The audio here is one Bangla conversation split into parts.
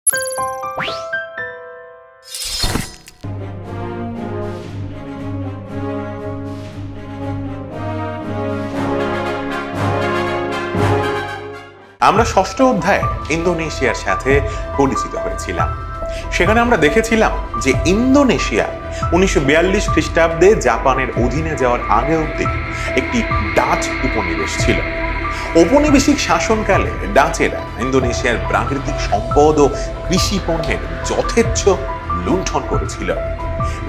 আমরা ষষ্ঠ অধ্যায়ে ইন্দোনেশিয়ার সাথে পরিচিত হয়েছিলাম। সেখানে আমরা দেখেছিলাম যে ইন্দোনেশিয়া 1942 খ্রিস্টাব্দে জাপানের অধীনে যাওয়ার আগে অবধি একটি ডাচ উপনিবেশ ছিল। ঔপনিবেশিক শাসনকালে ডাচেরা ইন্দোনেশিয়ার প্রাকৃতিক সম্পদ ও কৃষি পণ্যের যথেচ্ছ লুণ্ঠন করেছিল,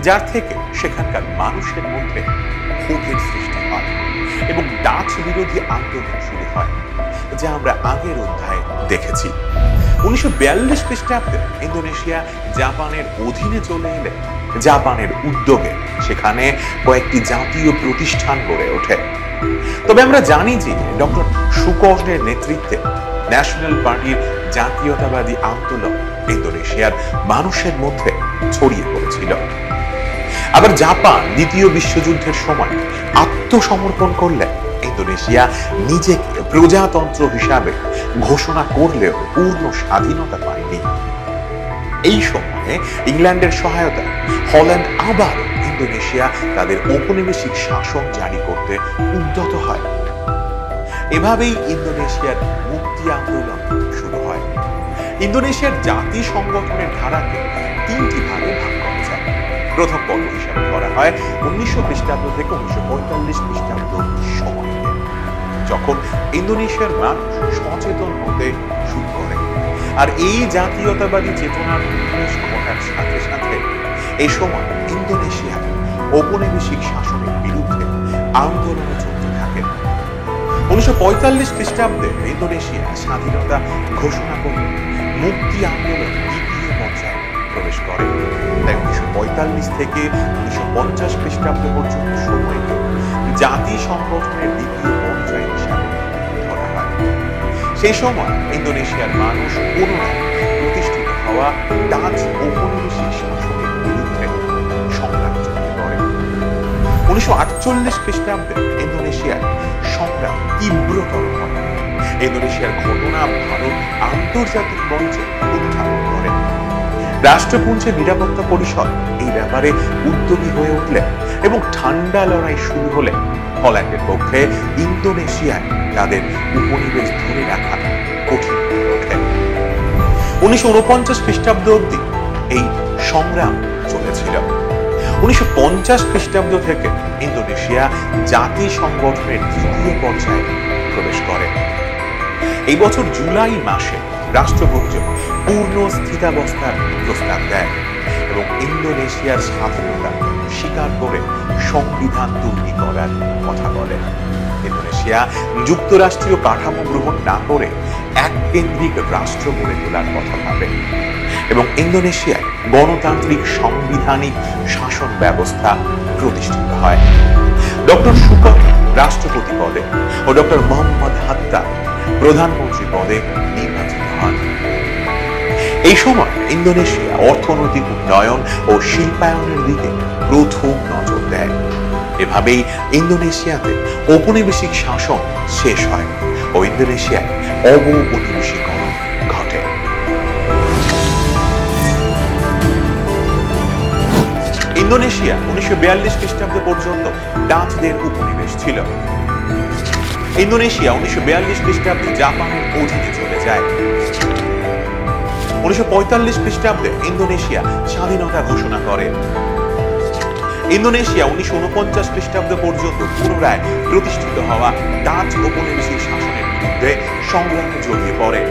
যার থেকে সেখানকার মানুষের মধ্যে ক্ষোভের সৃষ্টি হয় এবং ডাচ বিরোধী আন্দোলন শুরু হয়, যা আমরা আগের অধ্যায়ে দেখেছি। 1942 খ্রিস্টাব্দে ইন্দোনেশিয়া জাপানের অধীনে চলে এলে জাপানের উদ্যোগে সেখানে কয়েকটি জাতীয় প্রতিষ্ঠান গড়ে ওঠে। তবে আমরা জানি যে ডক্টর সুকর্ণের নেতৃত্বে ন্যাশনাল পার্টির জাতীয়তাবাদী আন্দোলন ইন্দোনেশিয়ার মানুষের মধ্যে ছড়িয়ে পড়েছিল। আবার জাপান দ্বিতীয় বিশ্বযুদ্ধের সময় আত্মসমর্পণ করলে ইন্দোনেশিয়া নিজেকে প্রজাতন্ত্র হিসাবে ঘোষণা করলেও পূর্ণ স্বাধীনতা পায়নি। এই সময়ে ইংল্যান্ডের সহায়তায় হল্যান্ড আবার ইন্দোনেশিয়া তাদের ঔপনিবেশিক শাসন জারি করতে উদ্যত হয়। এভাবেই ইন্দোনেশিয়ার মুক্তি আন্দোলন শুরু হয়। ইন্দোনেশিয়ার জাতি সংগঠনের ধারাকে তিনটি ভাগে ভাগ করা যায়। প্রথম পর্ব হিসাবে করা হয় 1900 খ্রিস্টাব্দ থেকে 1945 খ্রিস্টাব্দ সময়কে, যখন ইন্দোনেশিয়ার মানুষ সচেতন হতে শুরু করে। আর এই জাতীয়তাবাদী চেতনার উন্মেষ ঘটার সাথে সাথে এই সময় ইন্দোনেশিয়া ঔপনিবেশিক শাসনের বিরুদ্ধে আন্দোলন চলতে থাকে। 1945 খ্রিস্টাব্দে ইন্দোনেশিয়া স্বাধীনতা ঘোষণা করে মুক্তি আন্দোলন দ্বিতীয় পর্যায়ে প্রবেশ করে। তাই 1945 থেকে 1950 খ্রিস্টাব্দ পর্যন্ত সময়কে জাতি সংগঠনের দ্বিতীয় পর্যায় হিসাবে ধরা হয়। সেই সময় ইন্দোনেশিয়ার মানুষ পুনরায় প্রতিষ্ঠিত হওয়া ডাচ ঔপনিবেশিক শাসনের বিরুদ্ধে সংগ্রাম চলতে করে। 1948 খ্রিস্টাব্দে ইন্দোনেশিয়ার সংগ্রাম তীব্রতর হয়। ইন্দোনেশিয়ার ঘটনা ভারত আন্তর্জাতিক মঞ্চে উত্থাপন করে। রাষ্ট্রপুঞ্জের নিরাপত্তা পরিষদ এই ব্যাপারে উদ্যোগী হয়ে উঠলে এবং ঠান্ডা লড়াই শুরু হলে হল্যান্ডের পক্ষে ইন্দোনেশিয়ায় তাদের উপনিবেশ ধরে রাখা কঠিন হয়ে ওঠে। 1949 খ্রিস্টাব্দ অবধি এই সংগ্রাম চলেছিল। 1950 খ্রিস্টাব্দ থেকে ইন্দোনেশিয়া জাতি সংগঠনের তৃতীয় পর্যায়ে প্রবেশ করে। এই বছর জুলাই মাসে রাষ্ট্রপতি পূর্ণ স্থিতাবস্থার প্রস্তাব দেয় এবং ইন্দোনেশিয়ার স্বাধীনতা স্বীকার করে সংবিধান তৈরি করার কথা বলে। ইন্দোনেশিয়া যুক্তরাষ্ট্রীয় কাঠামো গ্রহণ না করে এক কেন্দ্রিক রাষ্ট্র গড়ে তোলার কথা ভাবে এবং ইন্দোনেশিয়ায় গণতান্ত্রিক সাংবিধানিক শাসন ব্যবস্থা প্রতিষ্ঠিত হয়। ডক্টর সুকর্ণ রাষ্ট্রপতি পদে ও ডক্টর মোহাম্মদ হাত্তা প্রধানমন্ত্রী পদে নির্বাচিত হন। এই সময় ইন্দোনেশিয়া অর্থনৈতিক উন্নয়ন ও শিল্পায়নের দিকে প্রথম নজর দেয়। এভাবেই ইন্দোনেশিয়াতে ঔপনিবেশিক শাসন শেষ হয় ও ইন্দোনেশিয়ায় অবৌপনিবেশিকরণ ঘটে। ইন্দোনেশিয়া 1942 খ্রিস্টাব্দ পর্যন্ত ডাচদের উপনিবেশ ছিল। ইন্দোনেশিয়া 1942 খ্রিস্টাব্দে জাপানের অধীনে চলে যায়। 1945 খ্রিস্টাব্দে ইন্দোনেশিয়া স্বাধীনতা ঘোষণা করে। ইন্দোনেশিয়া 1949 খ্রিস্টাব্দ পর্যন্ত পুনরায় প্রতিষ্ঠিত হওয়া ডাচ ঔপনিবেশিক শাসনের বিরুদ্ধে সংগ্রামে জড়িয়ে পড়ে।